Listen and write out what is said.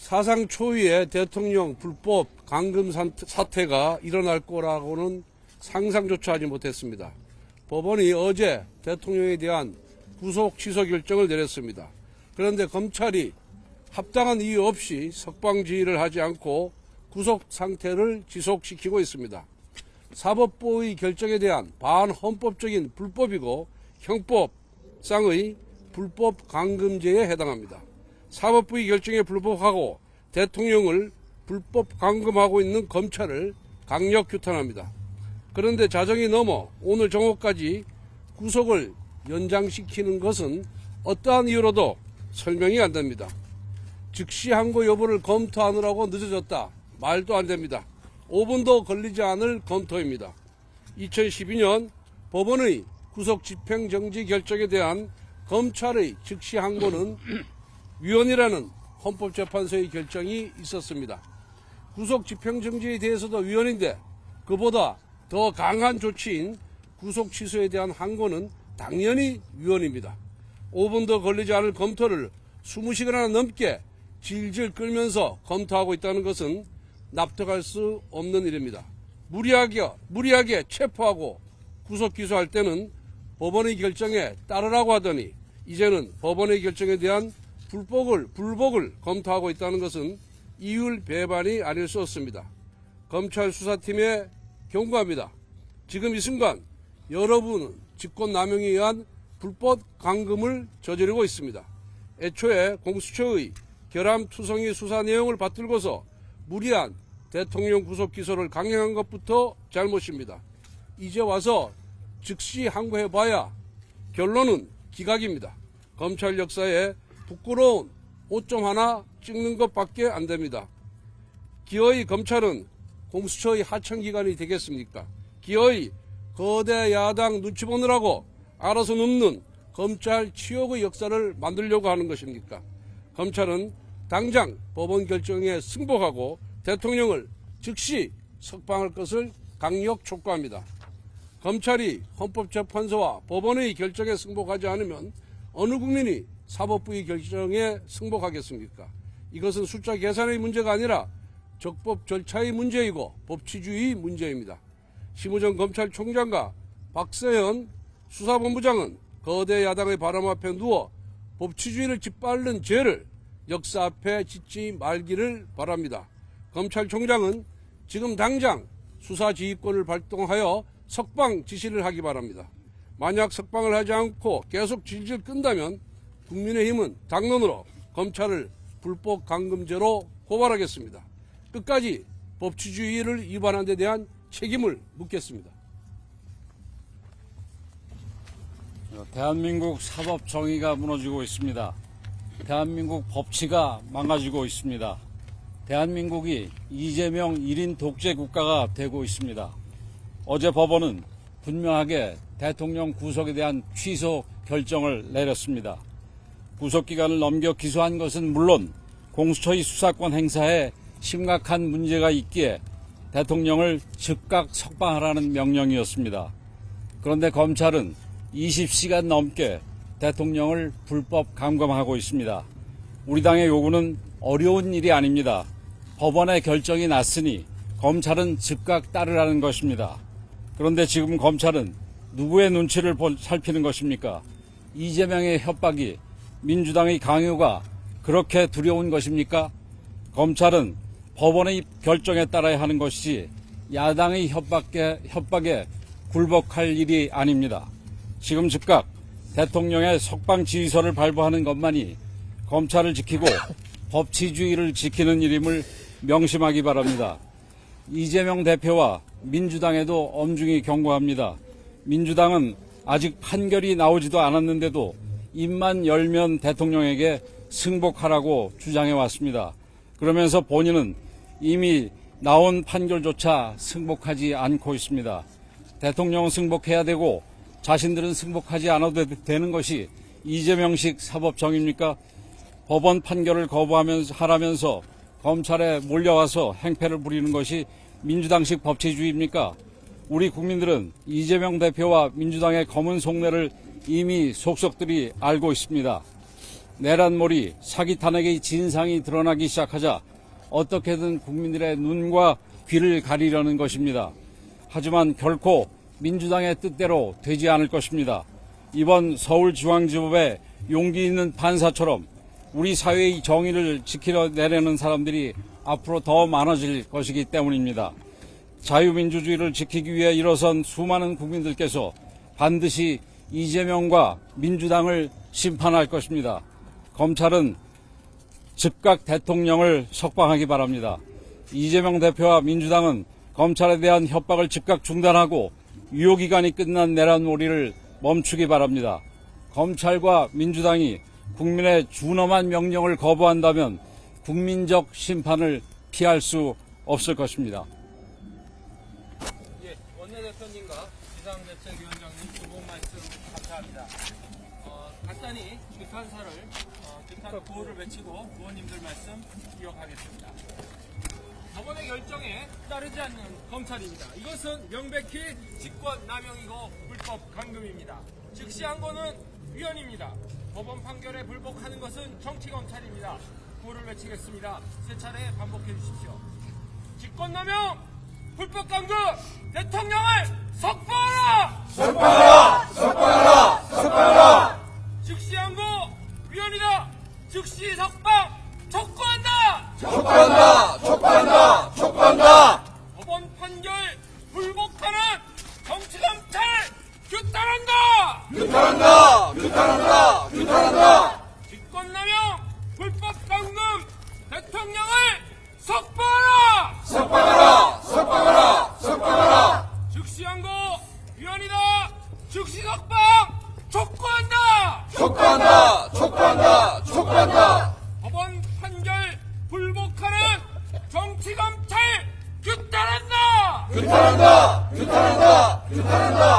사상 초유의 대통령 불법 감금 사태가 일어날 거라고는 상상조차 하지 못했습니다. 법원이 어제 대통령에 대한 구속 취소 결정을 내렸습니다. 그런데 검찰이 합당한 이유 없이 석방지휘를 하지 않고 구속 상태를 지속시키고 있습니다. 사법부의 결정에 대한 반헌법적인 불법이고 형법상의 불법 감금죄에 해당합니다. 사법부의 결정에 불복하고 대통령을 불법 감금하고 있는 검찰을 강력 규탄합니다. 그런데 자정이 넘어 오늘 정오까지 구속을 연장시키는 것은 어떠한 이유로도 설명이 안 됩니다. 즉시 항고 여부를 검토하느라고 늦어졌다. 말도 안 됩니다. 5분도 걸리지 않을 검토입니다. 2012년 법원의 구속 집행정지 결정에 대한 검찰의 즉시 항고는 위헌이라는 헌법재판소의 결정이 있었습니다. 구속 집행정지에 대해서도 위헌인데 그보다 더 강한 조치인 구속 취소에 대한 항고는 당연히 위헌입니다. 5분도 걸리지 않을 검토를 20시간이나 넘게 질질 끌면서 검토하고 있다는 것은 납득할 수 없는 일입니다. 무리하게 체포하고 구속 기소할 때는 법원의 결정에 따르라고 하더니 이제는 법원의 결정에 대한 불복을 검토하고 있다는 것은 이율 배반이 아닐 수 없습니다. 검찰 수사팀에 경고합니다. 지금 이 순간 여러분은 직권남용에 의한 불법 감금을 저지르고 있습니다. 애초에 공수처의 결함투성이 수사 내용을 받들고서 무리한 대통령 구속 기소를 강행한 것부터 잘못입니다. 이제 와서 즉시 항고해봐야 결론은 기각입니다. 검찰 역사에 부끄러운 오점 하나 찍는 것밖에 안 됩니다. 기어이 검찰은 공수처의 하청기관이 되겠습니까? 기어이 거대 야당 눈치 보느라고 알아서 눕는 검찰 치욕의 역사를 만들려고 하는 것입니까? 검찰은 당장 법원 결정에 승복하고 대통령을 즉시 석방할 것을 강력 촉구합니다. 검찰이 헌법재판소와 법원의 결정에 승복하지 않으면 어느 국민이 사법부의 결정에 승복하겠습니까? 이것은 숫자 계산의 문제가 아니라 적법 절차의 문제이고 법치주의 문제입니다. 심우정 검찰총장과 박세현 수사본부장은 거대 야당의 바람 앞에 누워 법치주의를 짓밟는 죄를 역사 앞에 짓지 말기를 바랍니다. 검찰총장은 지금 당장 수사지휘권을 발동하여 석방 지시를 하기 바랍니다. 만약 석방을 하지 않고 계속 질질 끈다면 국민의힘은 당론으로 검찰을 불법 감금죄로 고발하겠습니다. 끝까지 법치주의를 위반한 데 대한 책임을 묻겠습니다. 대한민국 사법 정의가 무너지고 있습니다. 대한민국 법치가 망가지고 있습니다. 대한민국이 이재명 1인 독재 국가가 되고 있습니다. 어제 법원은 분명하게 대통령 구속에 대한 취소 결정을 내렸습니다. 구속기간을 넘겨 기소한 것은 물론 공수처의 수사권 행사에 심각한 문제가 있기에 대통령을 즉각 석방하라는 명령이었습니다. 그런데 검찰은 20시간 넘게 대통령을 불법 감금하고 있습니다. 우리 당의 요구는 어려운 일이 아닙니다. 법원의 결정이 났으니 검찰은 즉각 따르라는 것입니다. 그런데 지금 검찰은 누구의 눈치를 살피는 것입니까? 이재명의 협박이, 민주당의 강요가 그렇게 두려운 것입니까? 검찰은 법원의 결정에 따라야 하는 것이지 야당의 협박에 굴복할 일이 아닙니다. 지금 즉각 대통령의 석방 지휘서를 발부하는 것만이 검찰을 지키고 법치주의를 지키는 일임을 명심하기 바랍니다. 이재명 대표와 민주당에도 엄중히 경고합니다. 민주당은 아직 판결이 나오지도 않았는데도 입만 열면 대통령에게 승복하라고 주장해 왔습니다. 그러면서 본인은 이미 나온 판결조차 승복하지 않고 있습니다. 대통령은 승복해야 되고 자신들은 승복하지 않아도 되는 것이 이재명식 사법정의입니까? 법원 판결을 거부하라면서 검찰에 몰려와서 행패를 부리는 것이 민주당식 법치주의입니까? 우리 국민들은 이재명 대표와 민주당의 검은 속내를 이미 속속들이 알고 있습니다. 내란몰이 사기 탄핵의 진상이 드러나기 시작하자 어떻게든 국민들의 눈과 귀를 가리려는 것입니다. 하지만 결코 민주당의 뜻대로 되지 않을 것입니다. 이번 서울중앙지법의 용기 있는 판사처럼 우리 사회의 정의를 지키려내려는 사람들이 앞으로 더 많아질 것이기 때문입니다. 자유민주주의를 지키기 위해 일어선 수많은 국민들께서 반드시 이재명과 민주당을 심판할 것입니다. 검찰은 즉각 대통령을 석방하기 바랍니다. 이재명 대표와 민주당은 검찰에 대한 협박을 즉각 중단하고 유효기간이 끝난 내란몰이를 멈추기 바랍니다. 검찰과 민주당이 국민의 준엄한 명령을 거부한다면 국민적 심판을 피할 수 없을 것입니다. 예, 원내대표님과 비상대책위원장님 두 분 말씀 감사합니다. 간단히 비판사를 비판 구호를 외치고 의원님들 말씀 기억하겠습니다. 법원의 결정에 따르지 않는 검찰입니다. 이것은 명백히 직권남용이고 불법 강금입니다. 즉시 항고는 위헌입니다. 법원 판결에 불복하는 것은 정치검찰입니다. 구호를 외치겠습니다. 세 차례 반복해 주십시오. 직권남용, 불법 강금, 대통령을 석방하라! 석방하라! 석방하라! 석방하라! 즉시 항고, 위헌이다! 즉시 석방, 촉구한다! 촉구한다! 촉구한다! 촉구한다! 법원 판결 불복하는 정치검찰 규탄한다! 규탄한다! 규탄한다! 규탄한다! 직권남용, 불법 강금, 대통령을 석방하라! 석방하라! 석방하라! 석방하라! 즉시 항고, 위헌이다! 즉시 석방, 촉구한다! 촉구한다! 촉구한다! 촉구한다! 법원 판결 불복하는 정치검찰 규탄한다! 규탄한다! 규탄한다! 규탄한다!